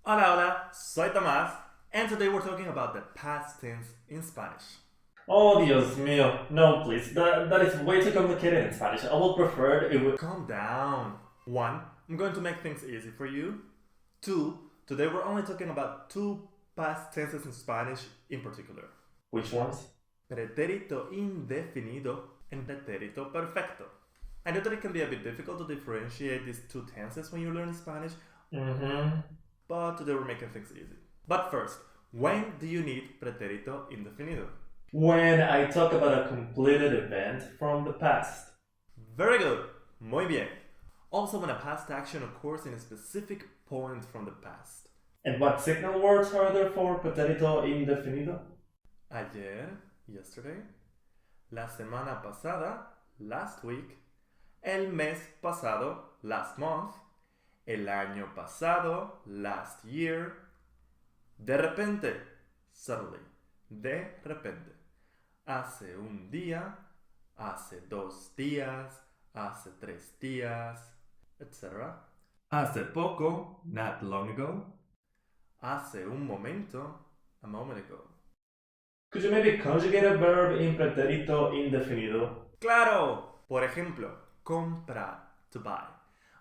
Hola, hola, soy Tomás, and today we're talking about the past tense in Spanish. Oh, Dios mío. No, please. That is way too complicated in Spanish. I would prefer it would. Calm down. 1. I'm going to make things easy for you. 2. Today we're only talking about two past tenses in Spanish in particular. Which ones? Pretérito indefinido and pretérito perfecto. I know that it can be a bit difficult to differentiate these two tenses when you learn Spanish, but today we're making things easy. But first, when do you need pretérito indefinido? When I talk about a completed event from the past. Very good. Muy bien. Also, when a past action occurs in a specific point from the past. And what signal words are there for pretérito indefinido? Ayer, yesterday. La semana pasada, last week. El mes pasado, last month. El año pasado, last year. De repente, suddenly. De repente. Hace un día, hace 2 días, hace 3 días, etc. Hace poco, not long ago. Hace un momento, a moment ago. Could you maybe conjugate a verb in pretérito indefinido? ¡Claro! Por ejemplo, comprar, to buy.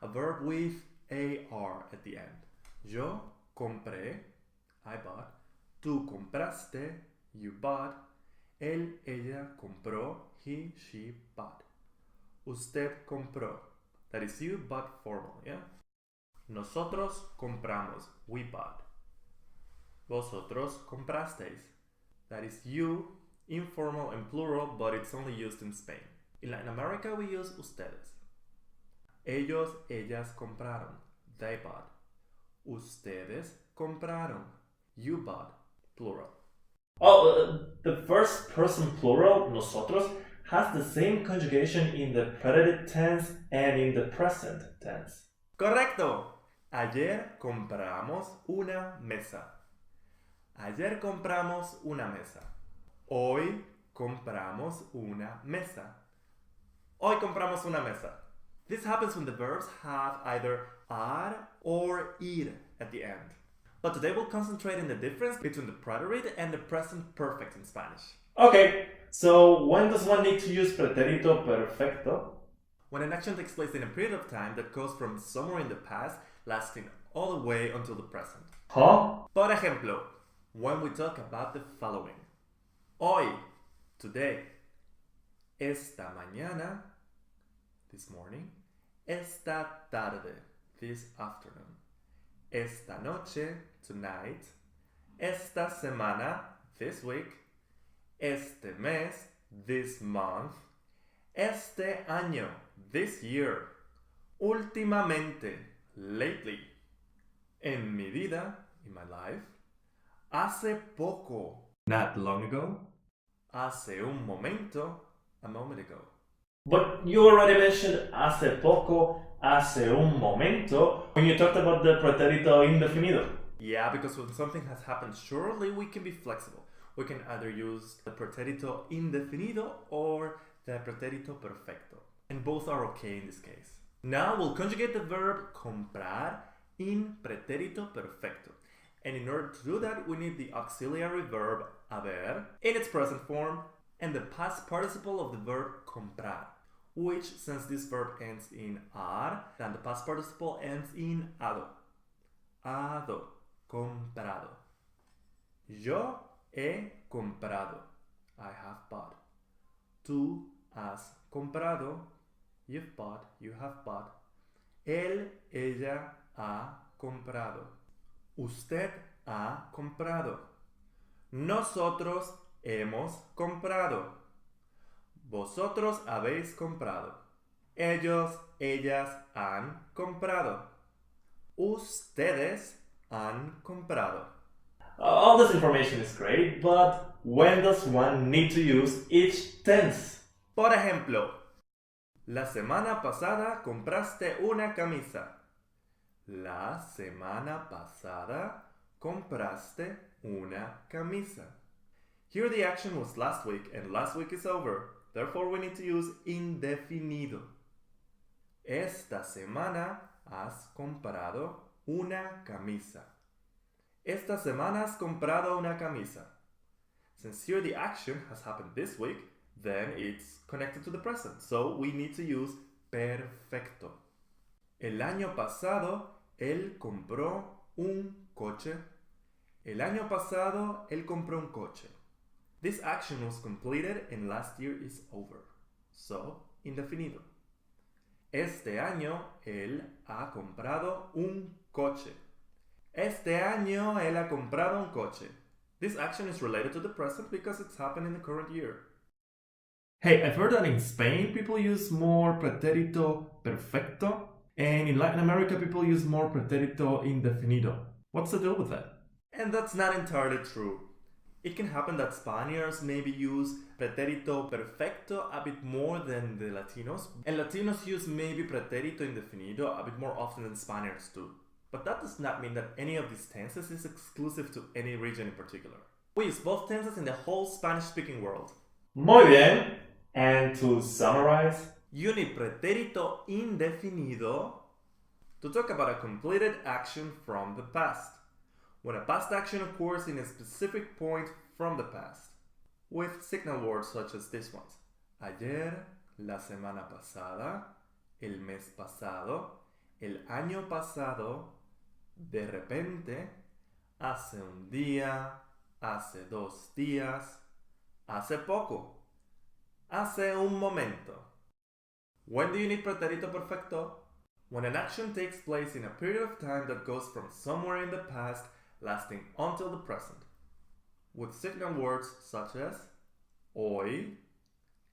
A verb with AR at the end. Yo compré, I bought. Tú compraste, you bought. Él, ella compró, he, she bought. Usted compró. That is you, but formal, yeah? Nosotros compramos, we bought. Vosotros comprasteis. That is you, informal and plural, but it's only used in Spain. In Latin America we use ustedes. Ellos, ellas compraron. They bought. Ustedes compraron. You bought. Plural. Oh, the first person plural, nosotros, has the same conjugation in the preterite tense and in the present tense. Correcto. Ayer compramos una mesa. Ayer compramos una mesa. Hoy compramos una mesa. Hoy compramos una mesa. This happens when the verbs have either ar or ir at the end. But today we'll concentrate on the difference between the preterite and the present perfect in Spanish. Okay, so when does one need to use pretérito perfecto? When an action takes place in a period of time that goes from somewhere in the past, lasting all the way until the present. Huh? Por ejemplo, when we talk about the following. Hoy, today. Esta mañana, this morning. Esta tarde, this afternoon. Esta noche, tonight. Esta semana, this week. Este mes, this month. Este año, this year. Últimamente, lately. En mi vida, in my life. Hace poco, not long ago. Hace un momento, a moment ago. But you already mentioned hace poco, hace un momento, when you talked about the pretérito indefinido. Yeah, because when something has happened shortly, we can be flexible. We can either use the pretérito indefinido or the pretérito perfecto. And both are okay in this case. Now we'll conjugate the verb comprar in pretérito perfecto. And in order to do that, we need the auxiliary verb haber in its present form and the past participle of the verb comprar, which, since this verb ends in ar, then the past participle ends in ado. Ado, comprado. Yo he comprado. I have bought. Tú has comprado. You've bought, you have bought. Él, ella ha comprado. Usted ha comprado. Nosotros hemos comprado. Vosotros habéis comprado. Ellos, ellas han comprado. Ustedes han comprado. All this information is great, but when does one need to use each tense? Por ejemplo, la semana pasada compraste una camisa. La semana pasada compraste una camisa. Here the action was last week and last week is over. Therefore we need to use indefinido. Esta semana has comprado una camisa. Esta semana has comprado una camisa. Since here the action has happened this week, then it's connected to the present. So we need to use perfecto. El año pasado, él compró un coche. El año pasado, él compró un coche. This action was completed and last year is over. So, indefinido. Este año, él ha comprado un coche. Este año, él ha comprado un coche. This action is related to the present because it's happened in the current year. Hey, I've heard that in Spain people use more pretérito perfecto, and in Latin America people use more pretérito indefinido. What's the deal with that? And that's not entirely true. It can happen that Spaniards maybe use pretérito perfecto a bit more than the Latinos, and Latinos use maybe pretérito indefinido a bit more often than Spaniards do. But that does not mean that any of these tenses is exclusive to any region in particular. We use both tenses in the whole Spanish-speaking world. Muy bien. And to summarize, You need pretérito indefinido to talk about a completed action from the past, when a past action occurs in a specific point from the past, with signal words such as these ones. Ayer, la semana pasada, el mes pasado, el año pasado, de repente, hace un día, hace 2 días, hace poco, hace un momento. When do you need pretérito perfecto? When an action takes place in a period of time that goes from somewhere in the past lasting until the present, with signal words such as hoy,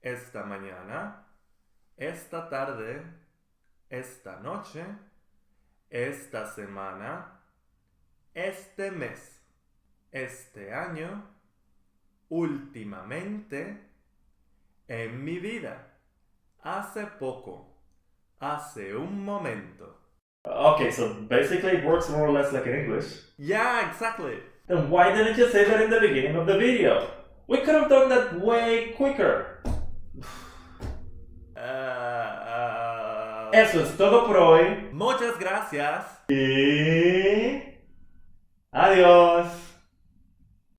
esta mañana, esta tarde, esta noche, esta semana, este mes, este año, últimamente, en mi vida, hace poco, hace un momento. okay, so basically it works more or less like in English. Yeah, exactly. Then why didn't you say that in the beginning of the video? We could have done that way quicker. Eso es todo por hoy. Muchas gracias. Y adiós.